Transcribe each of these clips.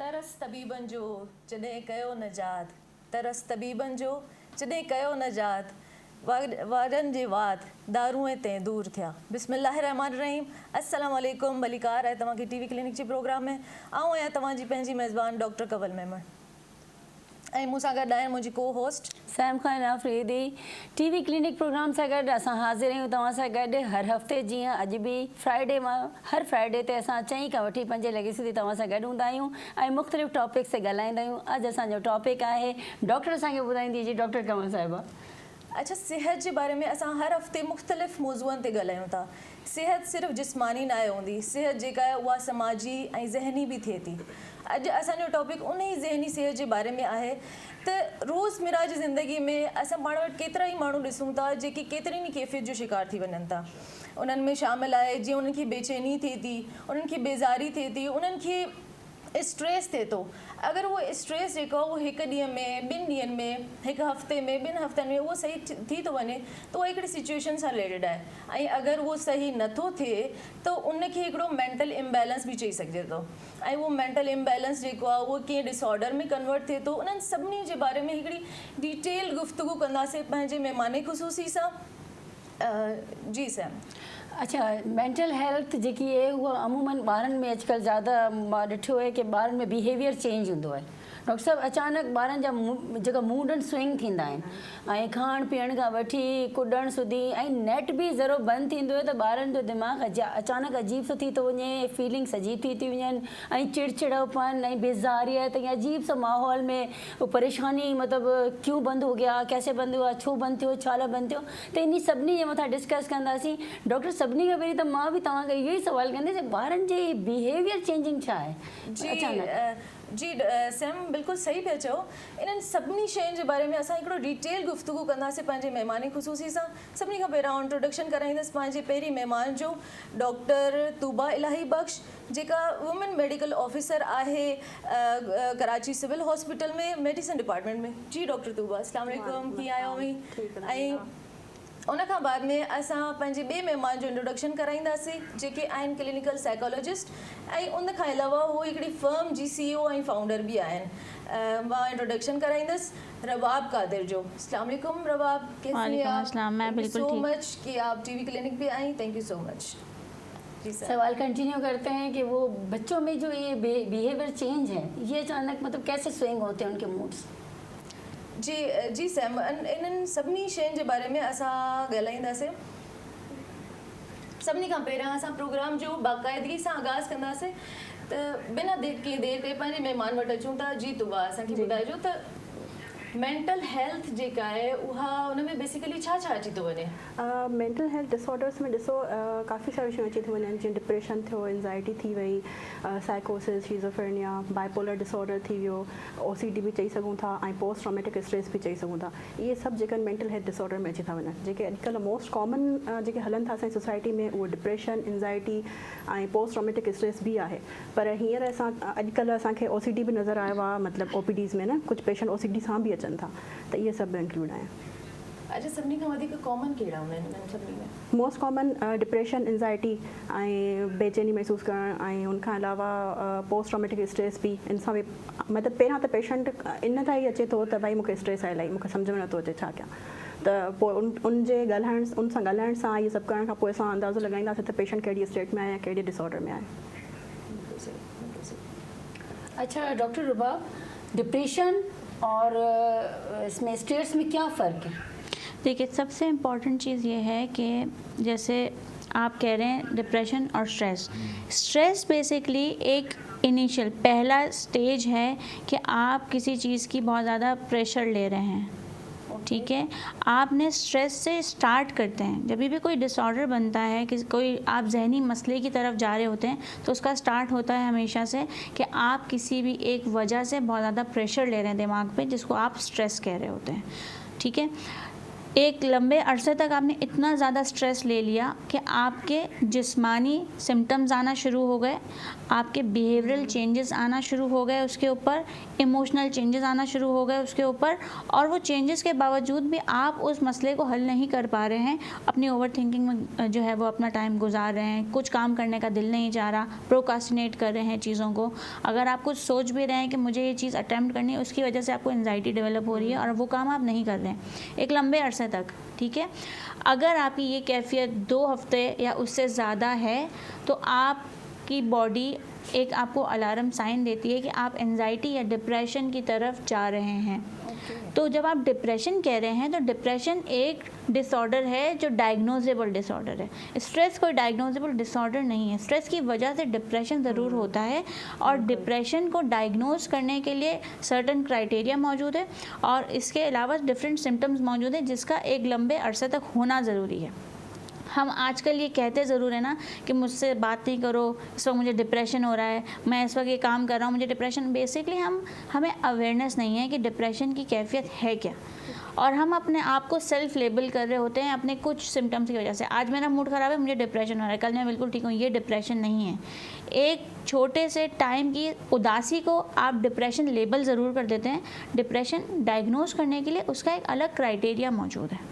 तरस तबीबन जो जॾहिं कयो नजात, तरस तबीबन जो जॾहिं कयो नजात, वारनि जे वात दारूअ ते दूर थिया। बिस्मिल्लाहिर्रहमानिर्रहीम। अस्सलाम वालेकुम। मलिकार आहे तव्हांखे टीवी क्लिनिक जे प्रोग्राम में। आऊं आहियां तव्हांजी पंहिंजी मेज़बान डॉक्टर कंवल मेमण ऐं मूंसां गॾु आहिनि मुंहिंजी को host Sam Khan Afridi. TV clinic programme सां गॾु असां हाज़िर आहियूं तव्हां सां गॾु हर हफ़्ते। जीअं अॼु बि फ्राइडे मां हर फ्राइडे ते असां 4 खां वठी 5 लॻे सुधी तव्हां सां गॾु हूंदा आहियूं ऐं मुख़्तलिफ़ टॉपिक्स ते ॻाल्हाईंदा आहियूं। अॼु असांजो टॉपिक आहे डॉक्टर असांखे ॿुधाईंदी जी डॉक्टर कंवल साहिबा। अच्छा, सिहत जे बारे में असां हर हफ़्ते मुख़्तलिफ़ मौज़ूअनि ते ॻाल्हायूं था। सिहत सिर्फ़ु जिस्मानी न हूंदी, सिहत जेका आहे उहा समाजी ऐं ज़हनी बि थिए थी। अॼु असांजो टॉपिक उन ई ज़हनी सिहत जे बारे में आहे त रोज़मर्रा जी ज़िंदगी में असां पाण वटि केतिरा ई माण्हू ॾिसूं था जेके केतिरनि ई कैफ़ियत जो शिकार थी वञनि था। उन्हनि में शामिलु आहे जीअं उन्हनि खे बेचैनी थिए थी, उन्हनि खे बेज़ारी थिए थी, उन्हनि खे स्ट्रेस थिए थो। अगरि उहो स्ट्रेस जेको आहे उहो हिकु ॾींहं में, 2 ॾींहंनि में, हिकु हफ़्ते में, 2 हफ़्तनि में उहो सही थी थो वञे त उहा हिकिड़ी सिचुएशन सां रिलेटेड आहे। ऐं अगरि उहो सही नथो थिए त उनखे हिकिड़ो मेंटल इम्बैलेंस बि चई सघिजे थो। ऐं उहो मेंटल इम्बैलेंस जेको आहे उहो कीअं डिसऑर्डर में कन्वर्ट थिए थो, उन्हनि सभिनी जे बारे में हिकिड़ी डिटेल गुफ़्तगू कंदासीं पंहिंजे महिमान ख़ुसूसी सां। जी सैम। अच्छा, मेंटल हेल्थ जेकी आहे उहा अमूमन ॿारनि में अॼुकल्ह ज़्यादा मां ॾिठो आहे कि ॿारनि में बिहेवियर चेंज हूंदो आहे। डॉक्टर साहब, अचानक ॿारनि जा जेका मूड एंड स्विंग थींदा आहिनि ऐं खाइण पीअण खां वठी कुॾण सुधी ऐं नेट बि ज़रो बंदि थींदो आहे त ॿारनि जो दिमाग़ अचानक अजीब सो थी थो वञे, फीलिंग्स अजीब थी वञनि ऐं चिड़चिड़ापन ऐं बेज़ारियत ऐं अजीब सा माहौल में वो परेशानी, मतिलबु क्यों बंदि हो गया, कैसे बंदि हुआ, छो बंदि थियो, छा लाइ बंदि थियो। त इन सभिनी जे मथां डिस्कस कंदासीं। डॉक्टर, सभिनी खां पहिरीं त मां बि तव्हांखे इहो ई सुवालु कंदसि, ॿारनि जे बिहेवियर चेंजिंग छा आहे? जी सैम, बिल्कुलु सही पिया चओ। इन्हनि सभिनी शयुनि जे बारे में असां हिकिड़ो डिटेल गुफ़्तगू कंदासीं पंहिंजे महिमान ख़ुसूसी सां। सभिनी खां पहिरियों इंट्रोडक्शन कराईंदसि पंहिंजे पहिरीं महिमान जो, डॉक्टर तूबा इलाही बख़्श, जेका वुमेन मेडिकल ऑफिसर आहे कराची सिविल हॉस्पिटल में मेडिसिन डिपार्टमेंट में। जी डॉक्टर तूबा, अस्सलाम वालेकुम, कीअं आहियो? ऐं उनखां बाद में असां पंहिंजे ॿिए महिमान जो इंट्रोडक्शन कराईंदासीं जेके आहिनि क्लिनिकल साइकोलॉजिस्ट ऐं उनखां अलावा उहो हिकिड़ी फर्म जी CEO ऐं फाउंडर बि आहिनि। मां इंट्रोडक्शन कराईंदसि रबाब कादिर जो। अस्सलाम वालेकुम रबाब, कैसी हैं? सो मच कि आप टीवी क्लिनिक पे आई, थैंक यू सो मच। सवाल कंटिन्यू करते हैं कि वो बच्चों में जो ये बिहेवियर चेंज है, ये अचानक मतलब कैसे स्विंग होते हैं उनके मूड्स? जी सैम, इन्हनि सभिनी शयुनि जे बारे में असां ॻाल्हाईंदासीं। सभिनी खां पहिरियां असां प्रोग्राम जो बाक़ाइदगी सां आगाज़ कंदासीं त बिना देर ते पंहिंजे महिमान वटि अचूं था। जी तूबा, असांखे ॿुधाइजो त मेंटल हेल्थ जेका आहे उहा उन में बेसिकली छा अची थो वञे? मेंटल हेल्थ डिसऑर्डर्स में ॾिसो काफ़ी सारी शयूं अची थी वञनि, जीअं डिप्रेशन थियो, एंज़ाइटी थी वई, साइकोसिस, शिज़ोफ्रेनिया, बाइपोलर डिसऑर्डर थी वियो, OCD बि चई सघूं था ऐं पोस्ट ट्रॉमेटिक स्ट्रेस बि चई सघूं था। इहे सभु जेके मेंटल हेल्थ डिसऑर्डर में अची था वञनि, जेके अॼुकल्ह मोस्ट कॉमन जेके हलनि था असांजी सोसाइटी में, उहो डिप्रेशन, एंज़ाइटी ऐं पोस्ट ट्रॉमेटिक स्ट्रेस बि आहे। पर हींअर अॼुकल्ह असांखे OCD बि नज़र आयो आहे, मतिलबु OPDs में न कुझु पेशेंट OCD सां बि अचनि था, त इहे सभु इंक्लूड आहिनि। अच्छा, सभिनी खां वधीक कॉमन कहिड़ा हूंदा आहिनि इन्हनि सभिनी में? मोस्ट कॉमन डिप्रेशन, एंज़ाइटी ऐं बेचैनी महसूसु करणु ऐं उनखां अलावा पोस्ट ट्रॉमेटिक स्ट्रेस बि। इन सां बि मतिलबु पहिरियां त पेशेंट इन तां ई अचे थो त भई मूंखे स्ट्रेस आहे इलाही, मूंखे सम्झ में नथो अचे छा कयां। त पोइ उन सां ॻाल्हाइण सां, इहे सभु करण खां पोइ असां अंदाज़ो लॻाईंदासीं त पेशेंट कहिड़ी स्टेट में आहे या कहिड़े डिसऑर्डर में आहे। अच्छा डॉक्टर रुबा, डिप्रेशन और इसमें स्टेट्स में क्या फ़र्क है? देखिए, सबसे इम्पॉर्टेंट चीज़ ये है कि जैसे आप कह रहे हैं डिप्रेशन और स्ट्रेस बेसिकली एक इनिशियल पहला स्टेज है कि आप किसी चीज़ की बहुत ज़्यादा प्रेशर ले रहे हैं, ठीक है। आपने स्ट्रेस से स्टार्ट करते हैं। जब भी कोई डिसऑर्डर बनता है कि कोई आप जहनी मसले की तरफ जा रहे होते हैं तो उसका स्टार्ट होता है हमेशा से कि आप किसी भी एक वजह से बहुत ज़्यादा प्रेशर ले रहे हैं दिमाग पे, जिसको आप स्ट्रेस कह रहे होते हैं, ठीक है। एक लंबे अरसे तक आपने इतना ज़्यादा स्ट्रेस ले लिया कि आपके जिस्मानी सिम्टम्स आना शुरू हो गए, आपके बिहेवियरल चेंजेस आना शुरू हो गए उसके ऊपर, इमोशनल चेंजेस आना शुरू हो गए उसके ऊपर, और वो चेंजेस के बावजूद भी आप उस मसले को हल नहीं कर पा रहे हैं, अपनी ओवर थिंकिंग में जो है वो अपना टाइम गुजार रहे हैं, कुछ काम करने का दिल नहीं चाह रहा, प्रोकास्टिनेट कर रहे हैं चीज़ों को। अगर आप कुछ सोच भी रहे हैं कि मुझे ये चीज़ अटैम्प्ट करनी है, उसकी वजह से आपको एंजाइटी डेवलप हो रही है और वो काम आप नहीं कर रहे हैं एक लंबे अरसे तक, ठीक है। अगर आपकी ये कैफियत 2 हफ्ते या उससे ज़्यादा है तो आपकी बॉडी एक आपको अलार्म साइन देती है कि आप एंजाइटी या डिप्रेशन की तरफ जा रहे हैं। तो जब आप डिप्रेशन कह रहे हैं तो डिप्रेशन एक डिसऑर्डर है जो डायग्नोजेबल डिसऑर्डर है। स्ट्रेस कोई डायग्नोजेबल डिसऑर्डर नहीं है। स्ट्रेस की वजह से डिप्रेशन ज़रूर होता है और डिप्रेशन को डायग्नोज करने के लिए सर्टेन क्राइटेरिया मौजूद है और इसके अलावा डिफरेंट सिम्टम्स मौजूद हैं जिसका एक लंबे अरसे तक होना ज़रूरी है। हम आजकल ये कहते ज़रूर है ना कि मुझसे बात नहीं करो, इस वक्त मुझे डिप्रेशन हो रहा है, मैं इस वक्त ये काम कर रहा हूँ, मुझे डिप्रेशन। बेसिकली हमें अवेयरनेस नहीं है कि डिप्रेशन की कैफियत है क्या, और हम अपने आप को सेल्फ लेबल कर रहे होते हैं अपने कुछ सिम्टम्स की वजह से। आज मेरा मूड ख़राब है, मुझे डिप्रेशन हो रहा है, कल मैं बिल्कुल ठीक हूँ। ये डिप्रेशन नहीं है। एक छोटे से टाइम की उदासी को आप डिप्रेशन लेबल ज़रूर कर देते हैं। डिप्रेशन डायग्नोज करने के लिए उसका एक अलग क्राइटेरिया मौजूद है।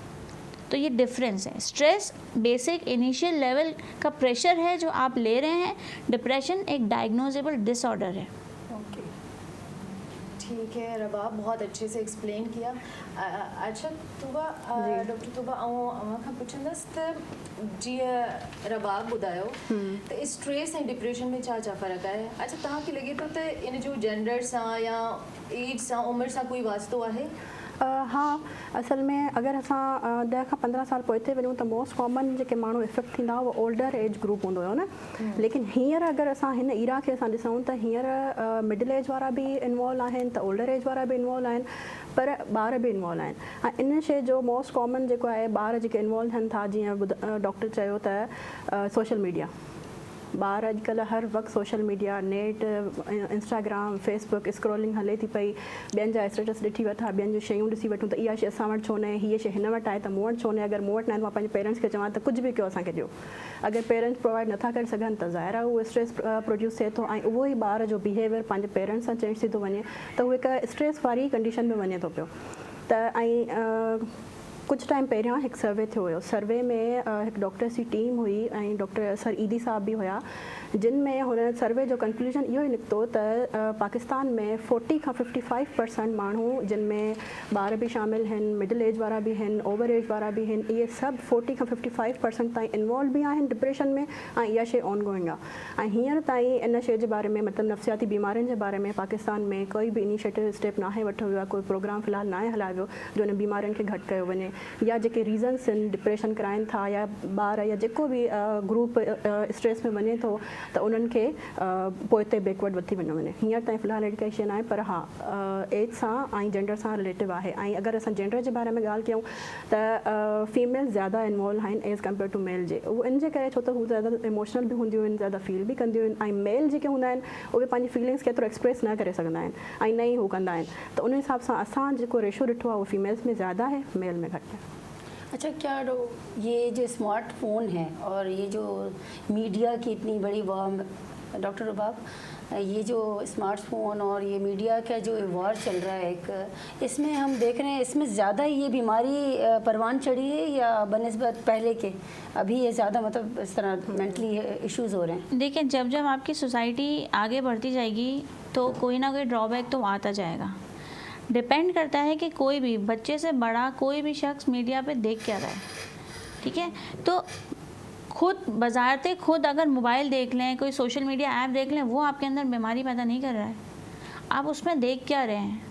तो ये डिफरेंस है। स्ट्रेस बेसिक इनिशियल लेवल का प्रेशर है जो आप ले रहे हैं, डिप्रेशन एक डायग्नोजेबल डिसऑर्डर है। ओके, ठीक है रबाब, बहुत अच्छे से एक्सप्लेन किया। अच्छा तुबा, डॉक्टर तुबा खां पुछंदसि त जीअं रबाब ॿुधायो त स्ट्रेस ऐं डिप्रेशन में छा छा फ़र्क़ु आहे। अच्छा, तव्हांखे लॻे थो त इन जो जेंडर सां या एज सां, उमिरि सां कोई वास्तो आहे? हाँ, असल में अगर असां 10 खां 15 साल पोइते वञूं त मोस्ट कॉमन जेके माण्हू इफेक्ट थींदा उहो ओल्डर एज ग्रुप हूंदो हुयो न। लेकिन हींअर अगर असां हिन ईरा खे असां ॾिसूं त हींअर मिडिल एज वारा बि इन्वॉल्व आहिनि, त ओल्डर एज वारा बि इन्वॉल्व आहिनि, पर ॿार बि इन्वॉल्व आहिनि। ऐं इन शइ जो मोस्ट कॉमन जेको आहे, ॿार जेके इन्वॉल्व थियनि था, जीअं डॉक्टर चयो त सोशल मीडिया। ॿार अॼुकल्ह हर वक़्तु social media, net, Instagram, Facebook scrolling हले थी पई। ॿियनि जा स्टेटस ॾिठी वठा, ॿियनि जूं शयूं ॾिसी वठूं त इहा शइ असां वटि छो न आहे, हीअ शइ हिन वटि आहे त मूं वटि छो न आहे। अगरि मूं वटि न आहे, मां पंहिंजे पेरेंट्स खे चवां त कुझु बि कयो असांखे ॾियो। अगरि पेरेंट्स प्रोवाइड नथा करे सघनि त ज़ाहिर आहे उहो स्ट्रेस प्रोड्यूस थिए थो, ऐं उहो ई ॿार जो बिहेवियर पंहिंजे पेरेंट्स सां चेंज थी थो वञे, त उहो हिकु स्ट्रेस वारी कंडीशन में वञे थो पियो। त ऐं कुछ टाइम पहिरियां हिकु सर्वे थियो हुयो। सर्वे में हिकु डॉक्टर्स जी टीम हुई ऐं डॉक्टर सर ईदी साहब बि हुया, जिन में हुन सर्वे जो कंक्लूजन इहो ई निकितो त पाकिस्तान में 40 खां 55% माण्हू, जिन में ॿार बि शामिल आहिनि, मिडिल एज वारा बि आहिनि, ओवर एज वारा बि आहिनि, इहे सभु 40 खां 55% ताईं इन्वॉल्व बि आहिनि डिप्रेशन में, ऐं इहा शइ ऑन गोइंग आहे। ऐं हींअर ताईं इन शइ जे बारे में, मतिलबु नफ़्सियाती बीमारियुनि जे बारे में पाकिस्तान में कोई बि इनिशिएटिव स्टेप नाहे वठो वियो आहे, कोई प्रोग्राम फ़िलहालु नाहे हलायो वियो जो इन बीमारियुनि खे घटि कयो वञे, या जेके रीज़न्स आहिनि डिप्रेशन कराइनि था, या ॿार या जेको बि ग्रुप स्ट्रेस में वञे थो त उन्हनि खे पोइते बैकवर्ड वधी वञो वञे। हींअर ताईं फ़िलहालु अहिड़ी काई शइ न आहे, पर हा एज सां ऐं जेंडर सां रिलेटिव आहे। ऐं अगरि असां जेंडर जे बारे में ॻाल्हि कयूं त फीमेल ज़्यादा इन्वॉल्व आहिनि एज़ कम्पेयर टू मेल जे। उहो इन जे करे छो त हू ज़्यादा इमोशनल बि हूंदियूं आहिनि, ज़्यादा फील बि कंदियूं आहिनि, ऐं मेल जेके हूंदा आहिनि उहे पंहिंजी फीलिंग्स खे एतिरो एक्सप्रेस न करे सघंदा आहिनि, ऐं न ई हू कंदा आहिनि। त उन हिसाब सां असां जेको रेशो ॾिठो आहे उहो फीमेल्स में ज़्यादा आहे, मेल में घटि आहे। अच्छा, क्या ये जो स्मार्टफोन है और ये जो मीडिया की इतनी बड़ी डॉक्टर रबाब, ये जो स्मार्टफोन और ये मीडिया का जो वॉर चल रहा है एक, इसमें हम देख रहे हैं इसमें ज़्यादा ये बीमारी परवान चढ़ी है या बनिस्बत पहले के अभी ये ज़्यादा मतलब इस तरह मेंटली इश्यूज़ हो रहे हैं? देखिए, जब जब आपकी सोसाइटी आगे बढ़ती जाएगी तो कोई ना कोई ड्रॉबैक तो आता जाएगा। डिपेंड करता है कि कोई भी बच्चे से बड़ा कोई भी शख्स मीडिया पे देख क्या रहा है, ठीक है। तो खुद बजारते खुद अगर मोबाइल देख लें, कोई सोशल मीडिया ऐप देख लें, वो आपके अंदर बीमारी पैदा नहीं कर रहा है। आप उसमें देख क्या रहे हैं,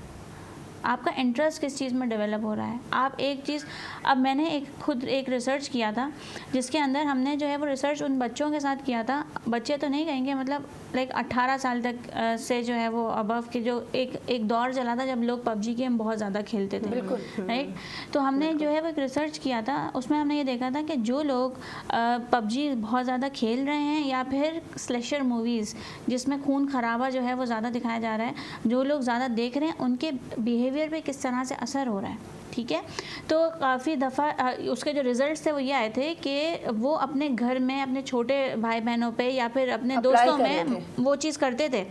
आपका इंटरेस्ट किस चीज़ में डेवलप हो रहा है। आप एक चीज़, अब मैंने खुद एक रिसर्च किया था जिसके अंदर हमने जो है वो रिसर्च उन बच्चों के साथ किया था, बच्चे तो नहीं कहेंगे, मतलब लाइक 18 साल तक से जो है वो अबव के, जो एक दौर चला था जब लोग पबजी गेम बहुत ज़्यादा खेलते थे, बिल्कुल, राइट। तो हमने जो है वो एक रिसर्च किया था, उसमें हमने ये देखा था कि जो लोग पबजी बहुत ज़्यादा खेल रहे हैं या फिर स्लेशर मूवीज़ जिसमें खून खराबा जो है वो ज़्यादा दिखाया जा रहा है, जो लोग ज़्यादा देख रहे हैं, उनके बिहेवियर पे किस तरह से असर हो रहा है। ठीक है। तो काफ़ी दफ़ा उसके जो रिज़ल्ट्स थे वो ये आए थे कि वो अपने घर में अपने छोटे भाई बहनों पे या फिर अपने दोस्तों में वो चीज़ करते थे,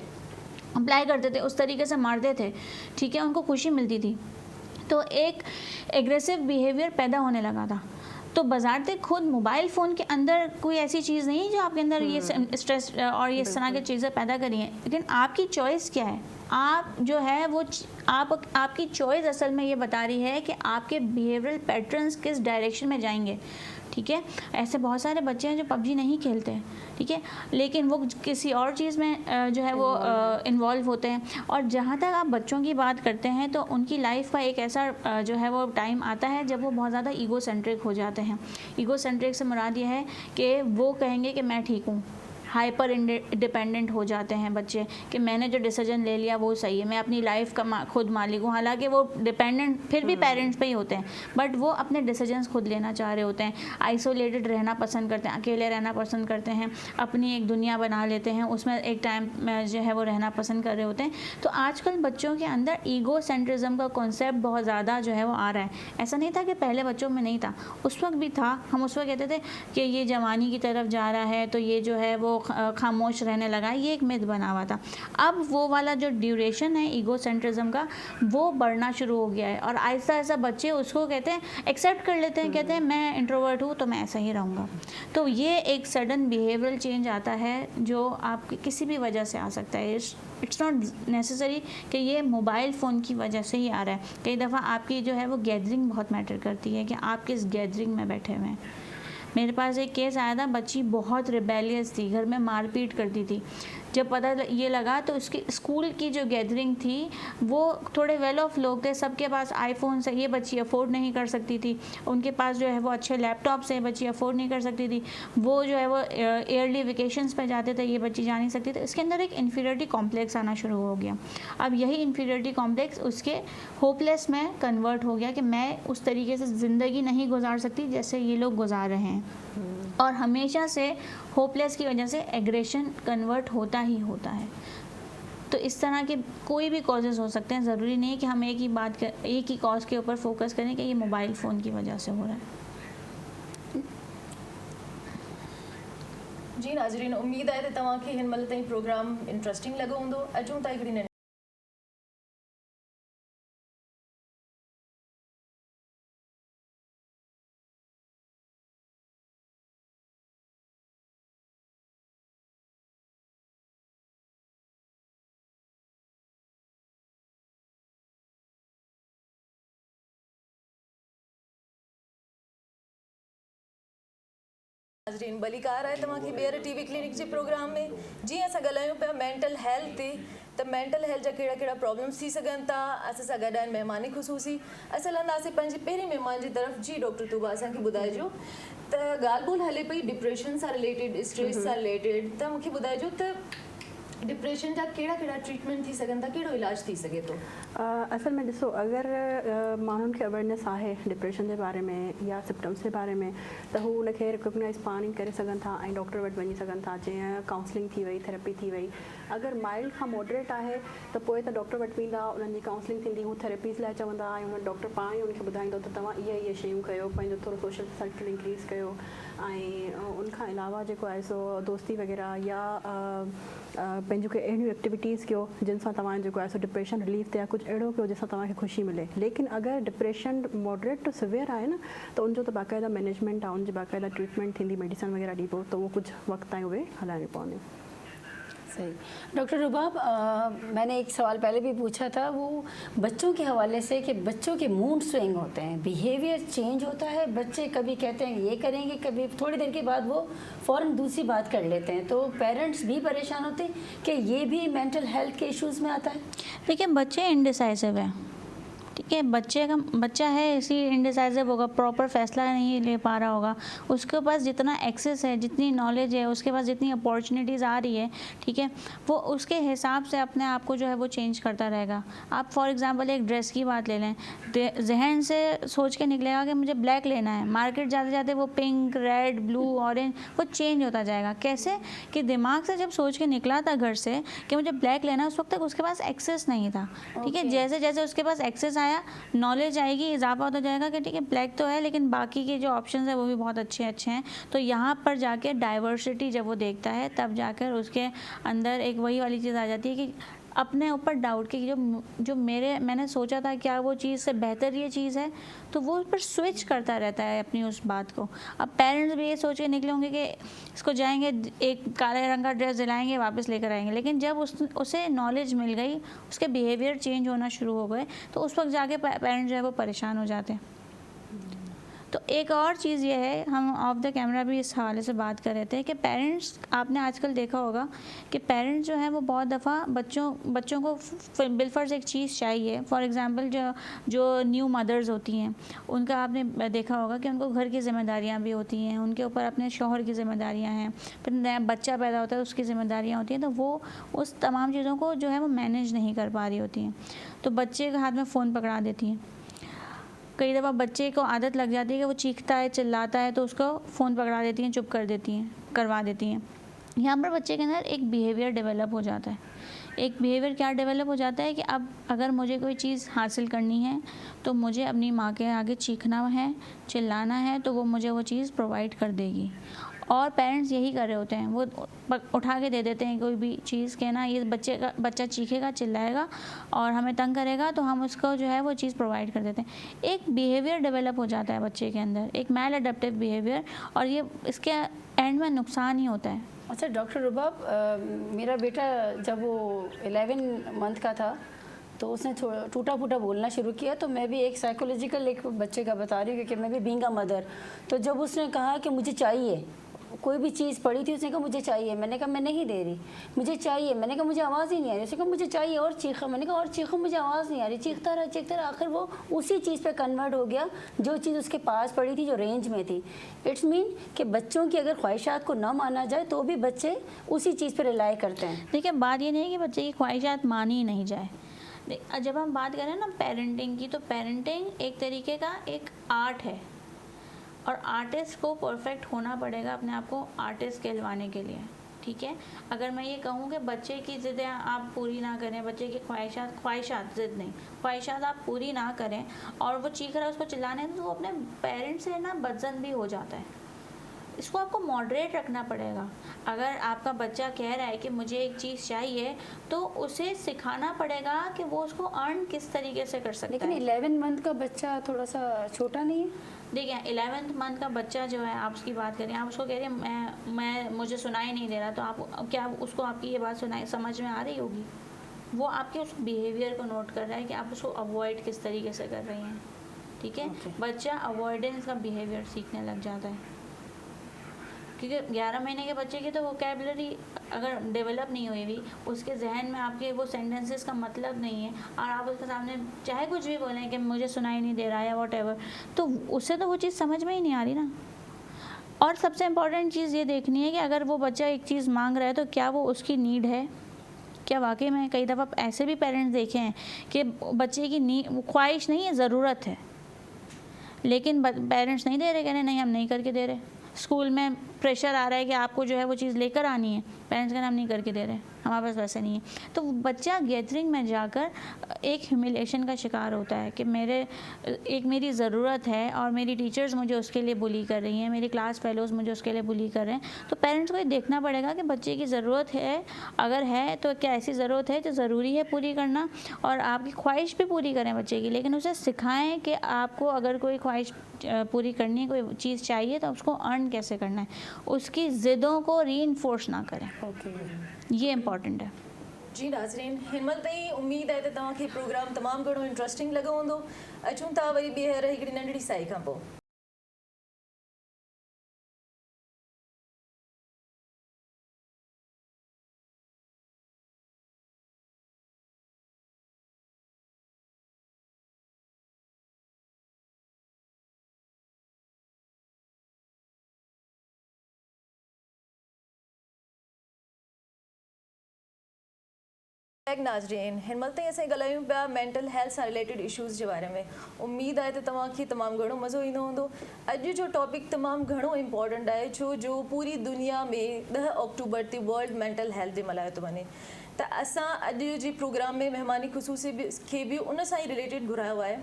अप्लाई करते थे, उस तरीके से मारते थे, ठीक है, उनको खुशी मिलती थी। तो एक एग्रेसिव बिहेवियर पैदा होने लगा था। तो बजाते खुद मोबाइल फ़ोन के अंदर कोई ऐसी चीज़ नहीं है जो आपके अंदर ये स्ट्रेस और ये इस तरह की चीज़ें पैदा करी हैं, लेकिन आपकी चॉइस क्या है। आप जो है वो आपकी चॉइस असल में ये बता रही है कि आपके बिहेवियरल पैटर्न्स किस डायरेक्शन में जाएंगे, ठीक है। ऐसे बहुत सारे बच्चे हैं जो पबजी नहीं खेलते हैं, ठीक है, लेकिन वो किसी और चीज़ में जो है वो इन्वॉल्व होते हैं। और जहाँ तक आप बच्चों की बात करते हैं तो उनकी लाइफ का एक ऐसा जो है वो टाइम आता है जब वो बहुत ज़्यादा ईगो सेंट्रिक हो जाते हैं। ईगो सेंट्रिक से मुराद ये है कि वो कहेंगे कि मैं ठीक हूँ, हाइपर डिपेंडेंट हो जाते हैं बच्चे कि मैंने जो डिसीजन ले लिया वो सही है, मैं अपनी लाइफ का खुद मालिक हूँ। हालांकि वो डिपेंडेंट फिर भी पेरेंट्स पे ही होते हैं, बट वो अपने डिसीजंस खुद लेना चाह रहे होते हैं, आइसोलेटेड रहना पसंद करते हैं, अकेले रहना पसंद करते हैं, अपनी एक दुनिया बना लेते हैं, उसमें एक टाइम में जो है वो रहना पसंद कर रहे होते हैं। तो आजकल बच्चों के अंदर ईगो सेंट्रिज्म का कॉन्सेप्ट बहुत ज़्यादा जो है वो आ रहा है। ऐसा नहीं था कि पहले बच्चों में नहीं था, उस वक्त भी था। हम उस वक्त कहते थे कि ये जवानी की तरफ जा रहा है तो ये जो है वो खामोश रहने लगा, ये एक मिथ बना हुआ था। अब वो वाला जो ड्यूरेशन है ईगो सेंट्रिज्म का वो बढ़ना शुरू हो गया है और आहिस्ता आहिस्ता बच्चे उसको कहते हैं एक्सेप्ट कर लेते हैं, कहते हैं मैं इंट्रोवर्ट हूँ तो मैं ऐसा ही रहूँगा। तो ये एक सडन बिहेवियरल चेंज आता है जो आपकी किसी भी वजह से आ सकता है। इट्स नॉट नेसेसरी कि ये मोबाइल फ़ोन की वजह से ही आ रहा है। कई दफ़ा आपकी जो है वो गैदरिंग बहुत मैटर करती है कि आप किस गैदरिंग में बैठे हुए हैं। मेरे पास एक केस आया था, बच्ची बहुत रिबेलियस थी, घर में मारपीट करती थी। जब पता ये लगा तो उसकी स्कूल की जो गैदरिंग थी वो थोड़े वेल ऑफ लोग थे, सबके पास आईफोन से, ये बच्ची अफोर्ड नहीं कर सकती थी। उनके पास जो है वो अच्छे लैपटॉप से बच्ची अफोर्ड नहीं कर सकती थी। वो जो है वो ईयरली वेकेशंस पे जाते थे, ये बच्ची जा नहीं सकती थी। इसके अंदर एक इन्फीरियरिटी कॉम्प्लेक्स आना शुरू हो गया। अब यही इन्फीरियरिटी कॉम्प्लेक्स उसके होपलेस में कन्वर्ट हो गया कि मैं उस तरीके से ज़िंदगी नहीं गुजार सकती जैसे ये लोग गुजार रहे हैं। और हमेशा से होपलेस की वजह से एग्रेशन कन्वर्ट होता ही होता है। तो इस तरह के कोई भी कॉजेज़ हो सकते हैं, ज़रूरी नहीं है कि हम एक ही कॉज के ऊपर फोकस करें कि ये मोबाइल फ़ोन की वजह से हो रहा है। जी नाज़रीन, उम्मीद है तव्हांखे हिन महिल ताईं प्रोग्राम इंट्रस्टिंग लॻो हूंदो। अचूं था हिकिड़ी नाज़रीन, बलिकार आहे तव्हांखे ॿीहर टीवी क्लिनिक जे प्रोग्राम में। जीअं असां ॻाल्हायूं पिया मेंटल हेल्थ ते, त मेंटल हेल्थ जा कहिड़ा कहिड़ा प्रॉब्लम्स थी सघनि था। असां सां गॾु आहिनि महिमानी ख़ुसूसी। असां हलंदासीं पंहिंजे पहिरें महिमान जी तरफ़। जी डॉक्टर तूबा, असांखे ॿुधाइजो त ॻाल्हि ॿोल हले पई डिप्रेशन सां रिलेटेड, स्ट्रेस सां रिलेटेड, त मूंखे ॿुधाइजो त डिप्रेशन जा कहिड़ा कहिड़ा ट्रीटमेंट थी सघनि था, कहिड़ो इलाज थी सघे थो? असल में ॾिसो, अगरि माण्हुनि खे अवेयरनेस आहे डिप्रेशन जे बारे में या सिम्पटम्स जे बारे में, त हू उनखे रिकॉग्नाइज़ पाण ई करे सघनि था ऐं डॉक्टर वटि वञी सघनि था। जीअं काउंसलिंग थी वई, थेरेपी थी वई। अगरि माइल्ड खां मॉडरेट आहे त पोइ त डॉक्टर वटि वेंदा, उन्हनि जी काउंसलिंग थींदी, हू थेरेपीज़ लाइ चवंदा ऐं हुन डॉक्टर पाण ई उनखे ॿुधाईंदो त तव्हां इहे शयूं कयो, पंहिंजो थोरो सोशल सर्कल इंक्रीज़ कयो। ऐं उनखां अलावा जेको आहे सो दोस्ती वग़ैरह या पंहिंजो के अहिड़ियूं एक्टिविटीज़ कयो जिन सां तव्हां जेको आहे सो डिप्रेशन रिलीफ थिए, कुझु अहिड़ो कयो जंहिंसां तव्हांखे ख़ुशी मिले। लेकिन अगरि डिप्रेशन मॉडरेट टू सिवियर आहे न, त उनजो त बाक़ाइदा मैनेजमेंट आहे, उनजी बाक़ाइदा ट्रीटमेंट थींदी, मेडिसिन वग़ैरह ॾिबो, त उहो कुझु वक़्तु ताईं उहे हलाइणियूं पवंदियूं। सही। डॉक्टर रुबाब, मैंने एक सवाल पहले भी पूछा था, वो बच्चों के हवाले से कि बच्चों के मूड स्विंग होते हैं, बिहेवियर चेंज होता है। बच्चे कभी कहते हैं ये करेंगे, कभी थोड़ी देर के बाद वो फ़ौरन दूसरी बात कर लेते हैं। तो पेरेंट्स भी परेशान होते हैं कि ये भी मेंटल हेल्थ के इश्यूज़ में आता है। देखिए, बच्चे इनडिसाइसिव है, ठीक है। बच्चा है इसी इनडिसाइसिव होगा, प्रॉपर फैसला नहीं ले पा रहा होगा। उसके पास जितना एक्सेस है, जितनी नॉलेज है, उसके पास जितनी अपॉर्चुनिटीज़ आ रही है, ठीक है, वो उसके हिसाब से अपने आप को जो है वो चेंज करता रहेगा। आप फॉर एग्जांपल एक ड्रेस की बात ले लें, जहन से सोच के निकलेगा कि मुझे ब्लैक लेना है, मार्केट जाते जाते वो पिंक, रेड, ब्लू, ऑरेंज वो चेंज होता जाएगा। कैसे कि दिमाग से जब सोच के निकला था घर से कि मुझे ब्लैक लेना है, उस वक्त तक उसके पास एक्सेस नहीं था, ठीक है। जैसे जैसे उसके पास एक्सेस आया क्या नॉलेज आएगी, इजाफा होता जाएगा कि ठीक है ब्लैक तो है लेकिन बाकी के जो ऑप्शंस है वो भी बहुत अच्छे अच्छे हैं। तो यहाँ पर जाके डाइवर्सिटी जब वो देखता है तब जाकर उसके अंदर एक वही वाली चीज़ आ जाती है कि अपने ऊपर डाउट कि जो मैंने सोचा था क्या वो चीज़ से बेहतर ये चीज़ है, तो वो पर स्विच करता रहता है अपनी उस बात को। अब पेरेंट्स भी ये सोच के निकले होंगे कि इसको जाएंगे एक काले रंग का ड्रेस दिलाएंगे वापस लेकर आएंगे, लेकिन जब उसे नॉलेज मिल गई, उसके बिहेवियर चेंज होना शुरू हो गए, तो उस वक्त जाके पेरेंट्स जो है वो परेशान हो जाते हैं। तो एक और चीज़ ये है, हम ऑफ द कैमरा भी इस हवाले से बात कर रहे थे कि पेरेंट्स, आपने आजकल देखा होगा कि पेरेंट्स जो हैं वो बहुत दफ़ा बच्चों को बिलफर्ज एक चीज़ चाहिए। फॉर एग्जांपल जो न्यू मदर्स होती हैं उनका आपने देखा होगा कि उनको घर की ज़िम्मेदारियाँ भी होती हैं, उनके ऊपर अपने शौहर की ज़िम्मेदारियाँ हैं, फिर नया बच्चा पैदा होता है उसकी ज़िम्मेदारियाँ होती हैं, तो वो उस तमाम चीज़ों को जो है वो मैनेज नहीं कर पा रही होती हैं। तो बच्चे के हाथ में फ़ोन पकड़ा देती हैं। कई दफ़ा बच्चे को आदत लग जाती है कि वो चीखता है चिल्लाता है तो उसको फ़ोन पकड़ा देती हैं, चुप कर देती हैं, करवा देती हैं। यहाँ पर बच्चे के अंदर एक बिहेवियर डेवलप हो जाता है। एक बिहेवियर क्या डेवलप हो जाता है कि अब अगर मुझे कोई चीज़ हासिल करनी है तो मुझे अपनी माँ के आगे चीखना है, चिल्लाना है, तो वो मुझे वो चीज़ प्रोवाइड कर देगी। और पेरेंट्स यही कर रहे होते हैं, वो उठा के दे देते हैं कोई भी चीज़ के ना, ये बच्चा चीखेगा चिल्लाएगा और हमें तंग करेगा तो हम उसको जो है वो चीज़ प्रोवाइड कर देते हैं। एक बिहेवियर डेवलप हो जाता है बच्चे के अंदर, एक मैल अडेप्टिव बिहेवियर, और ये इसके एंड में नुकसान ही होता है। अच्छा डॉक्टर रुबाब, मेरा बेटा जब वो 11 मंथ का था तो उसने टूटा फूटा बोलना शुरू किया, तो मैं भी एक साइकोलॉजिकल एक बच्चे का बता रही हूँ क्योंकि मैं भी बीइंग अ मदर। तो जब उसने कहा कि मुझे चाहिए, कोई भी चीज़ पड़ी थी उसने कहा मुझे चाहिए, मैंने कहा मैं नहीं दे रही, मुझे चाहिए, मैंने कहा मुझे आवाज़ ही नहीं आ रही, उसने कहा मुझे चाहिए और चीखा, मैंने कहा और चीखो, मुझे आवाज़ नहीं आ रही, चीखता रहा, आखिर वो उसी चीज़ पे कन्वर्ट हो गया जो चीज़ उसके पास पड़ी थी, जो रेंज में थी। इट्स मीन कि बच्चों की अगर ख्वाहिशात को ना माना जाए तो भी बच्चे उसी चीज़ पर रिलाई करते हैं। देखिए बात ये नहीं है कि बच्चे की ख्वाहिशात मानी ही नहीं जाए। जब हम बात करें ना पेरेंटिंग की, तो पेरेंटिंग एक तरीके का एक आर्ट है और आर्टिस्ट को परफेक्ट होना पड़ेगा अपने आप को आर्टिस्ट कहलवाने के लिए, ठीक है। अगर मैं ये कहूँ कि बच्चे की ज़िद्दें आप पूरी ना करें, बच्चे की ख्वाहिशात ज़िद नहीं, ख्वाहिशात आप पूरी ना करें और वो चीख रहा है उसको चिल्लाने, तो वो अपने पेरेंट्स से ना बदजन भी हो जाता है। इसको आपको मॉडरेट रखना पड़ेगा। अगर आपका बच्चा कह रहा है कि मुझे एक चीज़ चाहिए तो उसे सिखाना पड़ेगा कि वो उसको अर्न किस तरीके से कर सकता है। लेकिन 11 मंथ का बच्चा थोड़ा सा छोटा नहीं है? देखिए 11th मंथ का बच्चा जो है, आप उसकी बात करें, आप उसको कह रहे हैं मैं मुझे सुनाई नहीं दे रहा, तो आप क्या उसको आपकी ये बात समझ में आ रही होगी? वो आपके उस बिहेवियर को नोट कर रहा है कि आप उसको अवॉइड किस तरीके से कर रही हैं, ठीक है। बच्चा अवॉइडेंस का बिहेवियर सीखने लग जाता है क्योंकि 11 महीने के बच्चे की तो वोकैबुलरी अगर डेवलप नहीं हुई हुई, उसके जहन में आपके वो सेंटेंसेस का मतलब नहीं है और आप उसके सामने चाहे कुछ भी बोलें कि मुझे सुनाई नहीं दे रहा है या वॉट तो उससे तो वो चीज़ समझ में ही नहीं आ रही ना। और सबसे इम्पॉर्टेंट चीज़ ये देखनी है कि अगर वो बच्चा एक चीज़ मांग रहा है तो क्या वो उसकी नीड है, क्या वाकई में। कई दफ़ा ऐसे भी पेरेंट्स देखे हैं कि बच्चे की ख्वाहिश नहीं है, ज़रूरत है, लेकिन पेरेंट्स नहीं दे रहे, कह रहे नहीं हम नहीं करके दे रहे। स्कूल में प्रेशर आ रहा है कि आपको जो है वो चीज़ लेकर आनी है, पेरेंट्स का नाम नहीं करके दे रहे, हमारे पास वैसे नहीं है। तो बच्चा गैदरिंग में जाकर एक ह्यूमिलेशन का शिकार होता है कि मेरी ज़रूरत है और मेरी टीचर्स मुझे उसके लिए बुली कर रही हैं, मेरी क्लास फेलोज़ मुझे उसके लिए बुली कर रहे हैं। तो पेरेंट्स को ये देखना पड़ेगा कि बच्चे की ज़रूरत है, अगर है तो क्या ऐसी ज़रूरत है जो ज़रूरी है पूरी करना, और आपकी ख्वाहिश भी पूरी करें बच्चे की, लेकिन उसे सिखाएँ कि आपको अगर कोई ख्वाहिश पूरी करनी है, कोई चीज़ चाहिए, तो उसको अर्न कैसे करना है, उसकी ज़िद्दों को रीइंफोर्स ना करें। ये इम्पॉर्टेंट है। जी नाज़रीन, हिनमल ताईं उम्मीद है त तव्हांखे प्रोग्राम तमामु घणो इंट्रस्टिंग लॻो हूंदो। अचूं था वरी ॿीहर हिकिड़ी नंढड़ी साई खां पोइ। नाज़रीन, हिनमल ताईं असां ॻाल्हायूं पिया मेंटल हेल्थ सां रिलेटेड इशूज़ जे बारे में। उम्मीद आहे त तव्हांखे तमामु घणो मज़ो ईंदो हूंदो। अॼु जो टॉपिक तमामु घणो इम्पॉर्टेंट आहे छो जो पूरी दुनिया में 10 अक्टूबर ते वर्ल्ड मेंटल हेल्थ डे मल्हायो थो वञे। त असां अॼु जे प्रोग्राम में महिमानी ख़ुसूसी खे बि उन सां ई रिलेटेड घुरायो आहे।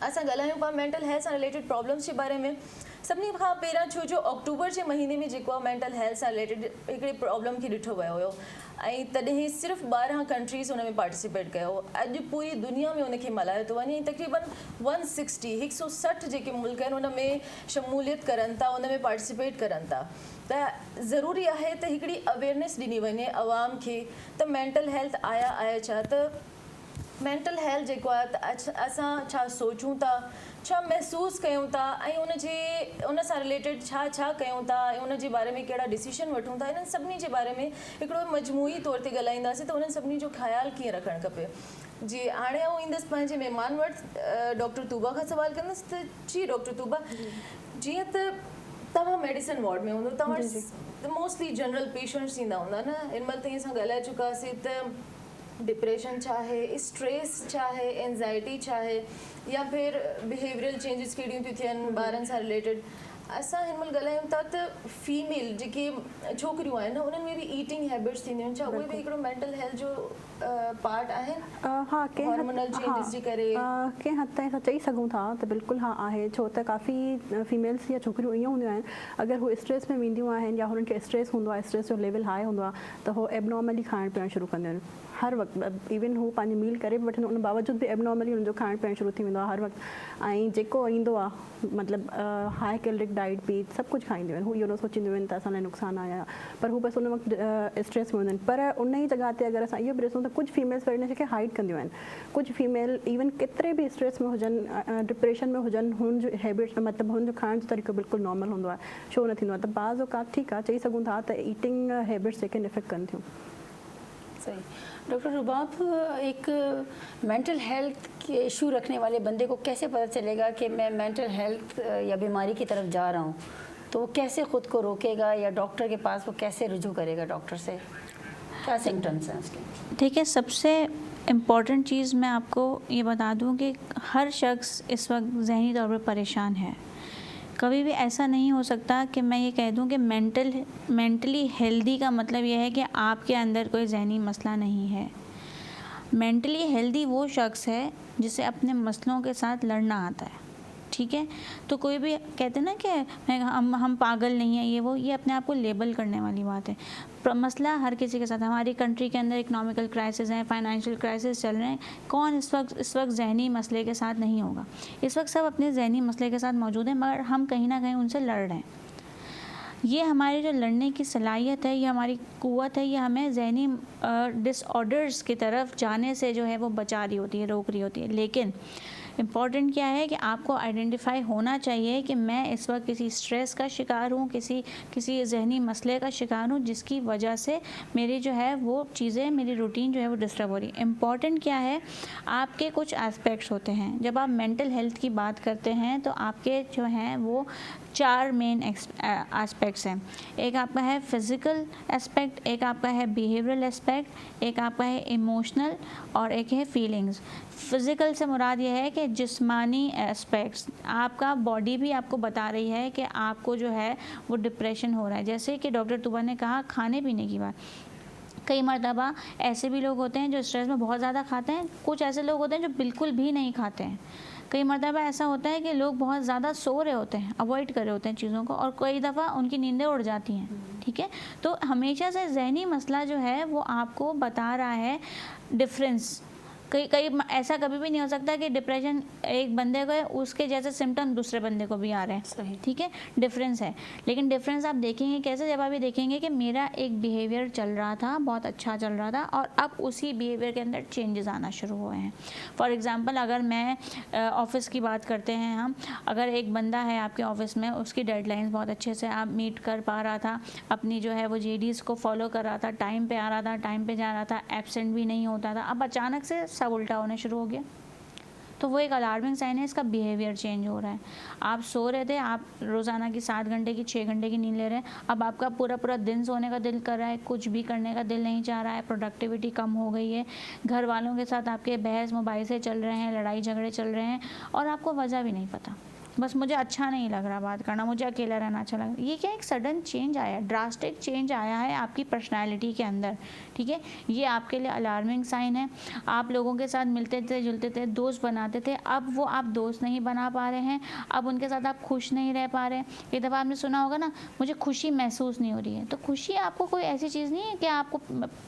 असां ॻाल्हायूं पिया मेंटल हेल्थ सां रिलेटेड प्रॉब्लम्स जे बारे में। सभिनी खां पहिरियां छो जो अक्टूबर जे महीने में जेको आहे मेंटल हेल्थ सां रिलेटेड हिकिड़े प्रॉब्लम खे ॾिठो वियो हुयो ऐं तॾहिं सिर्फ़ु 12 कंट्रीज़ हुन में पार्टिसिपेट कयो। अॼु पूरी दुनिया में उनखे मल्हायो थो वञे। तक़रीबन 160 जेके मुल्क आहिनि उन में शमूलियत करनि था, उन में पार्टिसिपेट करनि था। त ज़रूरी आहे त हिकिड़ी अवेयरनेस ॾिनी वञे आवाम खे त मेंटल हेल्थ आहे छा, त मेंटल हेल्थ जेको आहे त असां छा सोचूं था, छा महसूसु कयूं था ऐं उन सां रिलेटेड छा कयूं था ऐं उन जे बारे में कहिड़ा डिसीशन वठूं था, इन्हनि सभिनी जे बारे में हिकिड़ो मजमूई तौर ते ॻाल्हाईंदासीं त उन्हनि सभिनी जो ख़्यालु कीअं रखणु खपे। जी हाणे आउं ईंदसि पंहिंजे महिमान वटि, डॉक्टर तूबा खां सवाल कंदसि। त जी डॉक्टर तूबा, जीअं त तव्हां मेडिसिन वार्ड में हूंदो, तव्हां मोस्टली जनरल पेशेंट्स ईंदा हूंदा न। हिन महिल ताईं असां ॻाल्हाए चुकासीं त डिप्रेशन छा आहे, स्ट्रेस छा आहे, एंज़ाइटी छा आहे, या फिर बिहेवियरल चेंजिस कहिड़ियूं थियूं थियनि ॿारनि सां रिलेटेड। असां हिन महिल ॻाल्हायूं था त फीमेल जेके छोकिरियूं आहिनि उन्हनि में बि ईटिंग हैबिट्स थींदियूं आहिनि, छा उहे बि हिकिड़ो मेंटल हेल्थ जो पार्ट आहिनि? हा, हार्मोनल चेंजिस जे करे कंहिं हद ताईं असां चई सघूं था त बिल्कुलु हा आहे। छो त काफ़ी फीमेल्स या छोकिरियूं ईअं हूंदियूं आहिनि, अगरि हू स्ट्रेस में वेंदियूं आहिनि या हुननि खे स्ट्रेस हूंदो आहे, स्ट्रेस जो लेवल हाई हूंदो आहे, त हो एबनॉर्मली खाइण पीअण शुरू कंदियूं आहिनि हर वक़्तु। इवन हू पंहिंजी मील करे बि वठंदो, उन बावजूद बि एबनॉर्मली हुनजो खाइण पीअण शुरू थी वेंदो आहे हर वक़्तु। ऐं जेको ईंदो आहे मतिलबु हाई कैलोरिक डाइट बि सभु कुझु खाईंदियूं आहिनि। हू इहो न सोचींदियूं आहिनि त असां लाइ नुक़सानु आहे, पर हू बसि उन वक़्तु स्ट्रेस में हूंदा आहिनि। पर उन ई जॻह ते अगरि असां इहो बि ॾिसूं त कुझु फीमेल्स वरी हिनखे हाइड कंदियूं आहिनि। कुझु फीमेल इवन केतिरे बि स्ट्रेस में हुजनि, डिप्रेशन में हुजनि, हुन जो हैबिट्स मतिलबु हुन जो खाइण जो तरीक़ो बिल्कुलु नॉर्मल हूंदो आहे, छो न थींदो आहे। त बाज़ औक़ात ठीकु आहे, चई सघूं था त ईटिंग हैबिट्स जेके इफेक्ट कनि थियूं। सही। डॉक्टर रुबाब, एक मेंटल हेल्थ के इशू रखने वाले बंदे को कैसे पता चलेगा कि मैं मेंटल हेल्थ या बीमारी की तरफ जा रहा हूँ? तो वो कैसे ख़ुद को रोकेगा या डॉक्टर के पास वो कैसे रुजू करेगा डॉक्टर से? क्या सिम्टम्स हैं उसके? ठीक है, सबसे इम्पॉर्टेंट चीज़ मैं आपको ये बता दूं कि हर शख्स इस वक्त ज़हनी तौर पर परेशान है। कभी भी ऐसा नहीं हो सकता कि मैं ये कह दूं कि मेंटली हेल्दी का मतलब ये है कि आपके अंदर कोई ज़हनी मसला नहीं है। मेंटली हेल्दी वो शख्स है जिसे अपने मसलों के साथ लड़ना आता है। ठीक है, तो कोई भी कहते हैं ना कि हम पागल नहीं हैं, ये अपने आप को लेबल करने वाली बात है। मसला हर किसी के साथ, हमारी कंट्री के अंदर इकोनॉमिकल क्राइसिस है, फाइनेंशियल क्राइसिस चल रहे हैं। कौन इस वक्त जहनी मसले के साथ नहीं होगा? इस वक्त सब अपने जहनी मसले के साथ मौजूद हैं, मगर हम कहीं ना कहीं उनसे लड़ रहे हैं। ये हमारी जो लड़ने की सलाहियत है, ये हमारी क़ुव्वत है, ये हमें जहनी डिसऑर्डर्स की तरफ जाने से जो है वो बचा रही होती है, रोक रही होती है। लेकिन इम्पॉर्टेंट क्या है कि आपको आइडेंटिफाई होना चाहिए कि मैं इस वक्त किसी स्ट्रेस का शिकार हूँ, किसी जहनी मसले का शिकार हूँ, जिसकी वजह से मेरी जो है वो चीज़ें, मेरी रूटीन जो है वो डिस्टर्ब हो रही है। इम्पॉर्टेंट क्या है, आपके कुछ एस्पेक्ट्स होते हैं। जब आप मेंटल हेल्थ की बात करते हैं तो आपके जो हैं वो 4 मेन एस्पेक्ट्स हैं। एक आपका है फिज़िकल एस्पेक्ट, एक आपका है बिहेवियरल एस्पेक्ट, एक आपका है इमोशनल और एक है फीलिंग्स। फ़िज़िकल से मुराद ये है कि जिस्मानी एस्पेक्ट्स, आपका बॉडी भी आपको बता रही है कि आपको जो है वो डिप्रेशन हो रहा है। जैसे कि डॉक्टर तुबा ने कहा खाने पीने की बात, कई मरतबा ऐसे भी लोग होते हैं जो स्ट्रेस में बहुत ज़्यादा खाते हैं, कुछ ऐसे लोग होते हैं जो बिल्कुल भी नहीं खाते हैं। कई मरतबा ऐसा होता है कि लोग बहुत ज़्यादा सो रहे होते हैं, अवॉइड कर रहे होते हैं चीज़ों को, और कई दफ़ा उनकी नींदें उड़ जाती हैं। ठीक है, तो हमेशा से जहनी मसला जो है वो आपको बता रहा है डिफरेंस। कई ऐसा कभी भी नहीं हो सकता कि डिप्रेशन एक बंदे को है, उसके जैसे सिम्टम दूसरे बंदे को भी आ रहे हैं। ठीक है, डिफरेंस है। लेकिन डिफरेंस आप देखेंगे कैसे? जब आप ये देखेंगे कि मेरा एक बिहेवियर चल रहा था, बहुत अच्छा चल रहा था, और अब उसी बिहेवियर के अंदर चेंजेस आना शुरू हुए हैं। फॉर एग्ज़ाम्पल, अगर मैं ऑफ़िस की बात करते हैं हम, अगर एक बंदा है आपके ऑफ़िस में, उसकी डेडलाइंस बहुत अच्छे से आप मीट कर पा रहा था, अपनी जो है वो JDs को फॉलो कर रहा था, टाइम पे आ रहा था, टाइम पे जा रहा था, एब्सेंट भी नहीं होता था, अब अचानक से सब उल्टा होना शुरू हो गया, तो वो एक अलार्मिंग साइन है, इसका बिहेवियर चेंज हो रहा है। आप सो रहे थे, आप रोज़ाना की 7 घंटे की 6 घंटे की नींद ले रहे हैं, अब आपका पूरा दिन सोने का दिल कर रहा है, कुछ भी करने का दिल नहीं चाह रहा है, प्रोडक्टिविटी कम हो गई है, घर वालों के साथ आपके बहस मोबाइल से चल रहे हैं, लड़ाई झगड़े चल रहे हैं, और आपको वजह भी नहीं पता। बस मुझे अच्छा नहीं लग रहा बात करना, मुझे अकेला रहना अच्छा लग रहा। ये क्या एक सडन चेंज आया, ड्रास्टिक चेंज आया है आपकी पर्सनैलिटी के अंदर, ठीक है। ये आपके लिए अलार्मिंग साइन है। आप लोगों के साथ मिलते थे, जुलते थे, दोस्त बनाते थे, अब वो आप दोस्त नहीं बना पा रहे हैं, अब उनके साथ आप खुश नहीं रह पा रहे। एक दफ़ा आपने सुना होगा ना, मुझे खुशी महसूस नहीं हो रही है। तो खुशी आपको कोई ऐसी चीज़ नहीं है कि आपको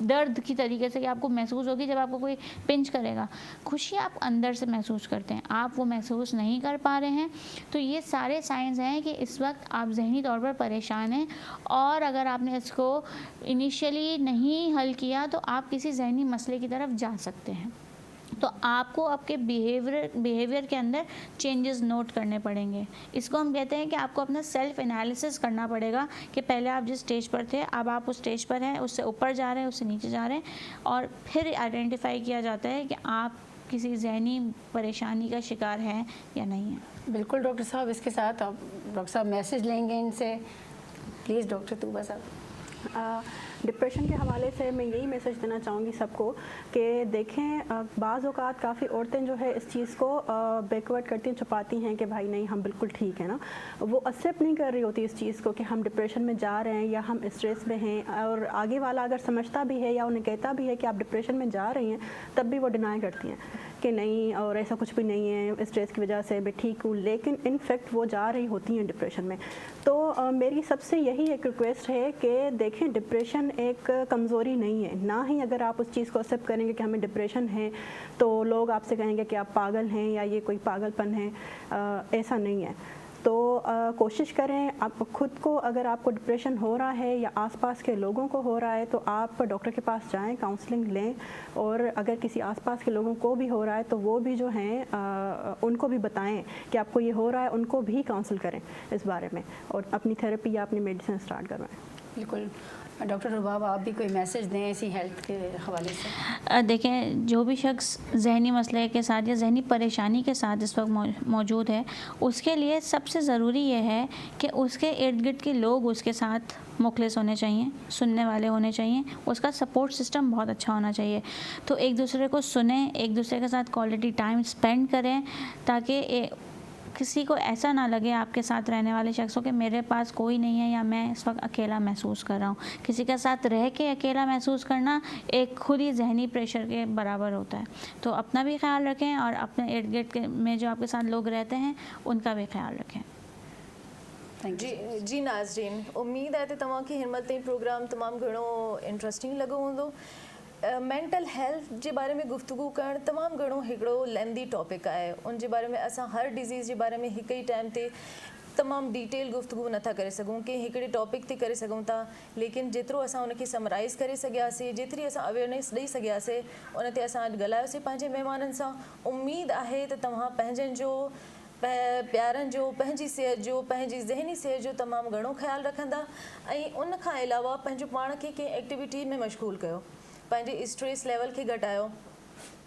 दर्द की तरीके से कि आपको महसूस होगी जब आपको कोई पिंच करेगा। खुशी आप अंदर से महसूस करते हैं, आप वो महसूस नहीं कर पा रहे हैं। तो ये सारे साइंस हैं कि इस वक्त आप जहनी तौर पर परेशान हैं, और अगर आपने इसको इनिशियली नहीं हल किया तो आप किसी जहनी मसले की तरफ जा सकते हैं। तो आपको आपके बिहेवियर के अंदर चेंजेस नोट करने पड़ेंगे। इसको हम कहते हैं कि आपको अपना सेल्फ एनालिसिस करना पड़ेगा कि पहले आप जिस स्टेज पर थे अब आप उस स्टेज पर हैं, उससे ऊपर जा रहे हैं, उससे नीचे जा रहे हैं, और फिर आइडेंटिफाई किया जाता है कि आप किसी जहनी परेशानी का शिकार हैं या नहीं है। बिल्कुल डॉक्टर साहब, इसके साथ आप डॉक्टर साहब मैसेज लेंगे इनसे, प्लीज़ डॉक्टर तूबा साहब। डिप्रेशन के हवाले से मैं यही मैसेज देना चाहूँगी सबको कि देखें, बाज़ औक़ात काफ़ी औरतें जो है इस चीज़ को बैकवर्ड करती हैं, छुपाती हैं कि भाई नहीं हम बिल्कुल ठीक है ना, वो एक्सेप्ट नहीं कर रही होती इस चीज़ को कि हम डिप्रेशन में जा रहे हैं या हम स्ट्रेस में हैं। और आगे वाला अगर समझता भी है या उन्हें कहता भी है कि आप डिप्रेशन में जा रही हैं, तब भी वो डिनाई करती हैं कि नहीं और ऐसा कुछ भी नहीं है, स्ट्रेस की वजह से मैं ठीक हूँ, लेकिन इन फैक्ट वो जा रही होती हैं डिप्रेशन में। तो मेरी सबसे यही एक रिक्वेस्ट है कि देखें, डिप्रेशन एक कमज़ोरी नहीं है, ना ही अगर आप उस चीज़ को एक्सेप्ट करेंगे कि हमें डिप्रेशन है तो लोग आपसे कहेंगे कि आप पागल हैं या ये कोई पागलपन है, ऐसा नहीं है। तो कोशिश करें, आप खुद को, अगर आपको डिप्रेशन हो रहा है या आसपास के लोगों को हो रहा है तो आप डॉक्टर के पास जाएं, काउंसलिंग लें, और अगर किसी आसपास के लोगों को भी हो रहा है तो वो भी जो हैं उनको भी बताएं कि आपको ये हो रहा है, उनको भी काउंसल करें इस बारे में, और अपनी थेरेपी या अपनी मेडिसिन स्टार्ट करवाएं। बिल्कुल। डॉक्टर रुबाब, आप भी कोई मैसेज दें इसी हेल्थ के हवाले से। देखें, जो भी शख्स जहनी मसले के साथ या जहनी परेशानी के साथ इस वक्त मौजूद है, उसके लिए सबसे ज़रूरी ये है कि उसके इर्द गिर्द के लोग उसके साथ मुखलिस होने चाहिए, सुनने वाले होने चाहिए, उसका सपोर्ट सिस्टम बहुत अच्छा होना चाहिए। तो एक दूसरे को सुने, एक दूसरे के साथ क्वालिटी टाइम स्पेंड करें, ताकि किसी को ऐसा ना लगे आपके साथ रहने वाले शख्सों के मेरे पास कोई नहीं है या मैं इस वक्त अकेला महसूस कर रहा हूँ। किसी के साथ रह के अकेला महसूस करना एक खुद ही जहनी प्रेशर के बराबर होता है। तो अपना भी ख्याल रखें और अपने इर्द गिर्द में जो आपके साथ लोग रहते हैं उनका भी ख्याल रखें। जी नाज़रीन, उम्मीद है त तव्हांखे हिनमत ताईं प्रोग्राम तमामु घणो इंट्रस्टिंग लॻो हूंदो। मेंटल हेल्थ जे बारे में गुफ्तगू करण तमामु घणो हिकिड़ो लेंदी टॉपिक आहे। उन जे बारे में असां हर डिज़ीज़ जे बारे में हिक ई टाइम ते तमामु डिटेल गुफ्तगू नथा करे सघूं कि हिकिड़े टॉपिक ते करे सघूं था, लेकिन जेतिरो असां उनखे समराइज़ करे सघियासीं, जेतिरी असां अवेयरनेस ॾेई सघियासीं, उन ते असां अॼु ॻाल्हायोसीं पंहिंजे महिमाननि सां। उम्मीद आहे त तव्हां पंहिंजनि जो, प्यारनि जो, पंहिंजी सिहत जो, पंहिंजी ज़हनी सिहत जो तमामु घणो ख़्यालु रखंदा, ऐं उन खां अलावा पंहिंजो पाण खे कंहिं एक्टिविटी में मशगूल कयो, पंहिंजे स्ट्रेस लेवल खे घटायो।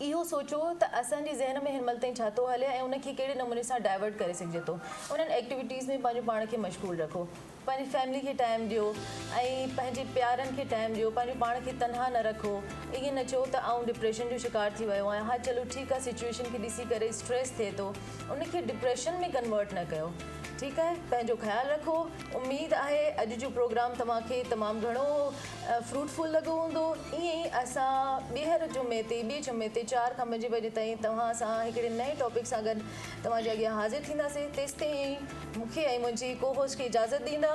इहो सोचो त असांजे ज़हन में हिन महिल ताईं छा थो हले ऐं उनखे कहिड़े नमूने सां डाइवर्ट करे सघिजे थो। उन्हनि एक्टिविटीज़ में पंहिंजो पाण खे मशगूल रखो, पंहिंजी फैमिली खे टाइम ॾियो ऐं पंहिंजे प्यारनि खे टाइम ॾियो, पंहिंजे पाण खे तनहा न रखो। ईअं न चओ त आउं डिप्रेशन जो शिकार थी वियो आहियां, हा चलो ठीकु आहे, सिचुएशन खे ॾिसी करे स्ट्रेस थिए थो, उनखे डिप्रेशन में कन्वर्ट न कयो, ठीकु आहे। पंहिंजो ख़्यालु रखो। उम्मीद आहे अॼु जो प्रोग्राम तव्हांखे तमामु घणो फ्रूटफुल लॻो हूंदो। ईअं ई असां ॿीहर जुमे ते, ॿिए जुमे ते 4 खां 5 बजे ताईं तव्हां सां हिकिड़े नए टॉपिक सां गॾु तव्हांजे अॻियां हाज़िर थींदासीं। तेसिताईं मूंखे ऐं मुंहिंजी को होस्ट खे इजाज़त ॾींदा।